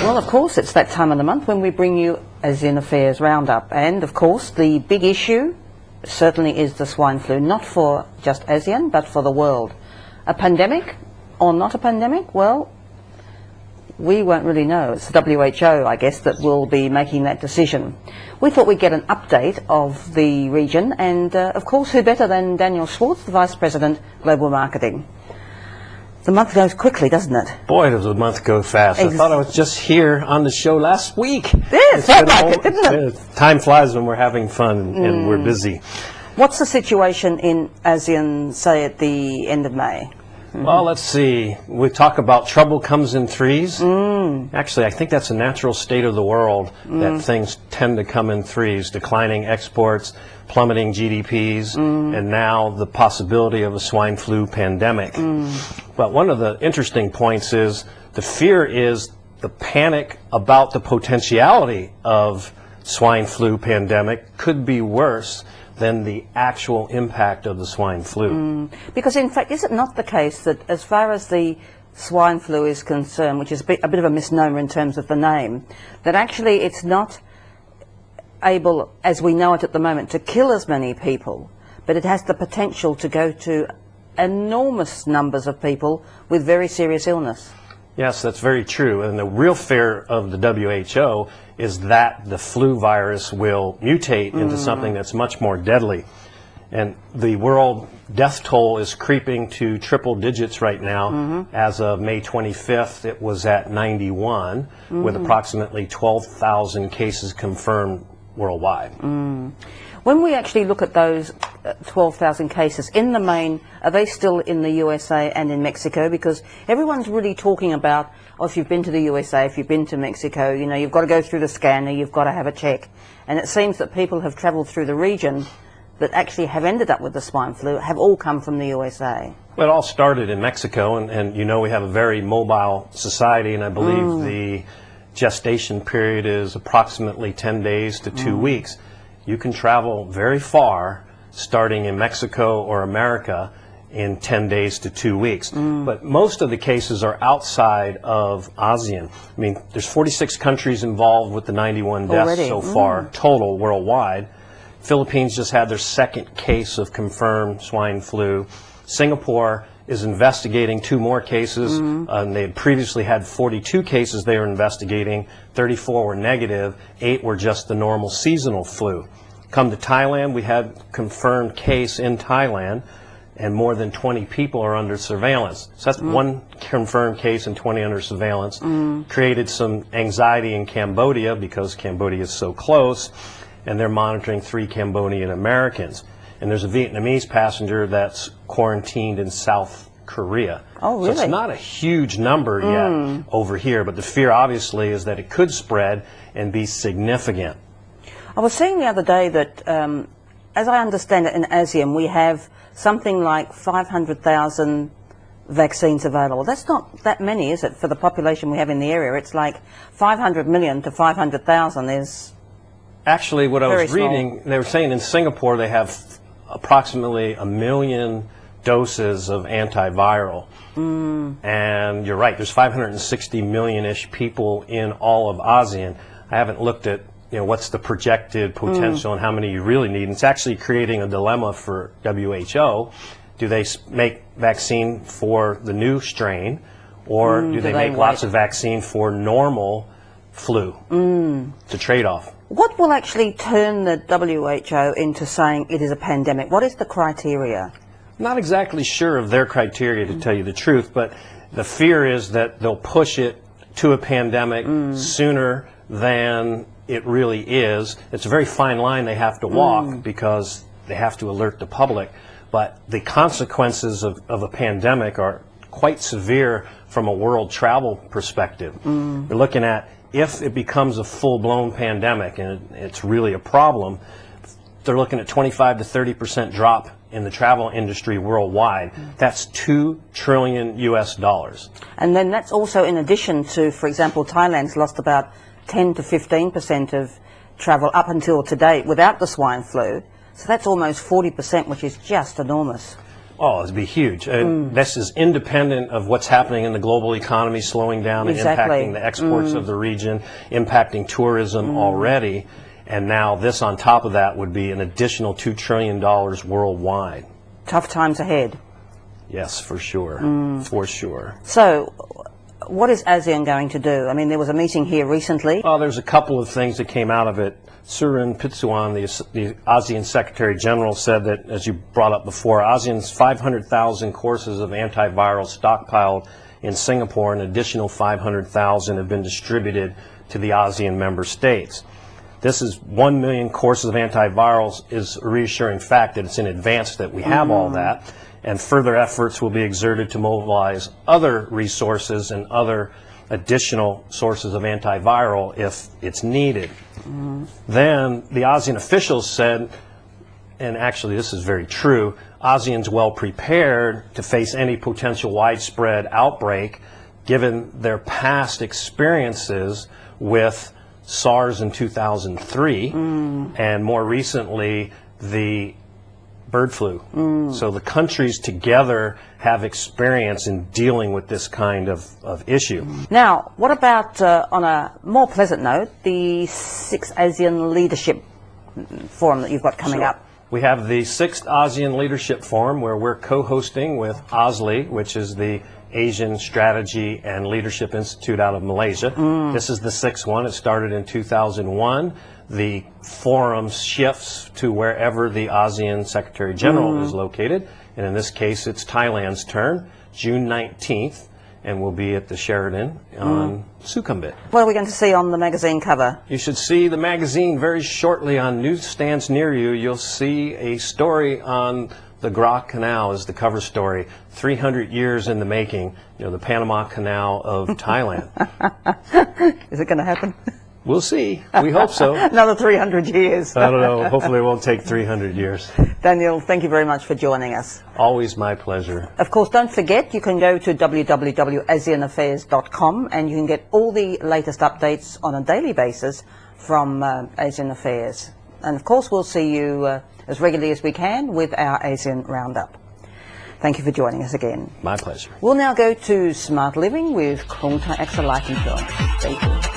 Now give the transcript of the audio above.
Well, of course, it's that time of the month when we bring you AseanAffairs Roundup. And, of course, the big issue certainly is the swine flu, not for just ASEAN, but for the world. A pandemic or not a pandemic? Well, we won't really know. It's the WHO, I guess, that will be making that decision. We thought we'd get an update of the region, and, of course, who better than Daniel Schwartz, the Vice President, Global Marketing. The month goes quickly, doesn't it? Boy, does the month go fast. I thought I was just here on the show last week. Yes, felt like it, didn't it? Time flies when we're having fun and we're busy. What's the situation in ASEAN, say, at the end of May? Well, let's see. We talk about trouble comes in threes. Actually, I think that's a natural state of the world, that things tend to come in threes, declining exports, plummeting GDPs, and now the possibility of a swine flu pandemic. But one of the interesting points is the fear is the panic about the potentiality of swine flu pandemic could be worse than the actual impact of the swine flu. Because in fact, is it not the case that as far as the swine flu is concerned, which is a bit of a misnomer in terms of the name, that actually it's not able, as we know it at the moment, to kill as many people, but it has the potential to go to enormous numbers of people with very serious illness? Yes, that's very true. And the real fear of the WHO is that the flu virus will mutate into something that's much more deadly. And the world death toll is creeping to triple digits right now. As of May 25th, it was at 91, with approximately 12,000 cases confirmed worldwide. When we actually look at those 12,000 cases, in the main, are they still in the USA and in Mexico? Because everyone's really talking about, oh, if you've been to the USA, if you've been to Mexico, you know, you've got to go through the scanner, you've got to have a check. And it seems that people have travelled through the region that actually have ended up with the swine flu have all come from the USA. Well, it all started in Mexico, and you know we have a very mobile society, and I believe the gestation period is approximately 10 days to 2 weeks. You can travel very far starting in Mexico or America in 10 days to 2 weeks. But most of the cases are outside of ASEAN. I mean, there's 46 countries involved with the 91 deaths so far, total worldwide. Philippines just had their second case of confirmed swine flu. Singapore is investigating 2 more cases. They had previously had 42 cases they were investigating. 34 were negative. 8 were just the normal seasonal flu. Come to Thailand, we had confirmed case in Thailand, and more than 20 people are under surveillance. So that's 1 confirmed case and 20 under surveillance. Created some anxiety in Cambodia because Cambodia is so close, and they're monitoring 3 Cambodian Americans. And there's a Vietnamese passenger that's quarantined in South Korea. Oh, really? So it's not a huge number yet over here, but the fear obviously is that it could spread and be significant. I was saying the other day that, as I understand it, in ASEAN we have something like 500,000 vaccines available. That's not that many, is it, for the population we have in the area? It's like 500 million to 500,000 is actually what I was reading, small. they were saying in Singapore they have approximately 1 million doses of antiviral. And you're right, there's 560 million-ish people in all of ASEAN. I haven't looked at, you know, what's the projected potential and how many you really need. And it's actually creating a dilemma for WHO. Do they make vaccine for the new strain, or do they make lots of vaccine for normal flu to trade off? What will actually turn the WHO into saying it is a pandemic? What is the criteria? I'm not exactly sure of their criteria, to tell you the truth, but the fear is that they'll push it to a pandemic sooner than it really is. It's a very fine line they have to walk because they have to alert the public. But the consequences of a pandemic are quite severe from a world travel perspective. We're looking at, if it becomes a full-blown pandemic and it's really a problem, they're looking at 25 to 30% drop in the travel industry worldwide. That's $2 trillion US. And then that's also in addition to, for example, Thailand's lost about 10 to 15% of travel up until today without the swine flu. So that's almost 40%, which is just enormous. Oh, it'd be huge. And this is independent of what's happening in the global economy, slowing down and impacting the exports of the region, impacting tourism already. And now this on top of that would be an additional $2 trillion worldwide. Tough times ahead. Yes, for sure. For sure. So, what is ASEAN going to do? I mean, there was a meeting here recently. Well, there's a couple of things that came out of it. Surin Pitsuwan, the ASEAN Secretary General, said that, as you brought up before, ASEAN's 500,000 courses of antiviral stockpiled in Singapore, an additional 500,000 have been distributed to the ASEAN member states. This is 1 million courses of antivirals is a reassuring fact that it's in advance that we have all that, and further efforts will be exerted to mobilize other resources and other additional sources of antiviral if it's needed. Then the ASEAN officials said, and actually this is very true, ASEAN's well prepared to face any potential widespread outbreak given their past experiences with SARS in 2003 and more recently the bird flu. So the countries together have experience in dealing with this kind of issue. Now, what about, on a more pleasant note, the 6th ASEAN Leadership Forum that you've got coming up? We have the 6th ASEAN Leadership Forum where we're co-hosting with ASLI, which is the Asian Strategy and Leadership Institute out of Malaysia. This is the 6th one. It started in 2001. The forum shifts to wherever the ASEAN Secretary General is located. And in this case, it's Thailand's turn, June 19th, and we'll be at the Sheraton on Sukhumvit. What are we going to see on the magazine cover? You should see the magazine very shortly on newsstands near you. You'll see a story on the Gra Canal is the cover story. 300 years in the making, you know, the Panama Canal of Thailand. Is it going to happen? We'll see. We hope so. Another 300 years. I don't know. Hopefully it won't take 300 years. Daniel, thank you very much for joining us. Always my pleasure. Of course, don't forget, you can go to www.AseanAffairs.com and you can get all the latest updates on a daily basis from ASEAN Affairs. And of course, we'll see you as regularly as we can with our ASEAN Roundup. Thank you for joining us again. My pleasure. We'll now go to Smart Living with Krung Thai Axa Life Insurance. Stay tuned.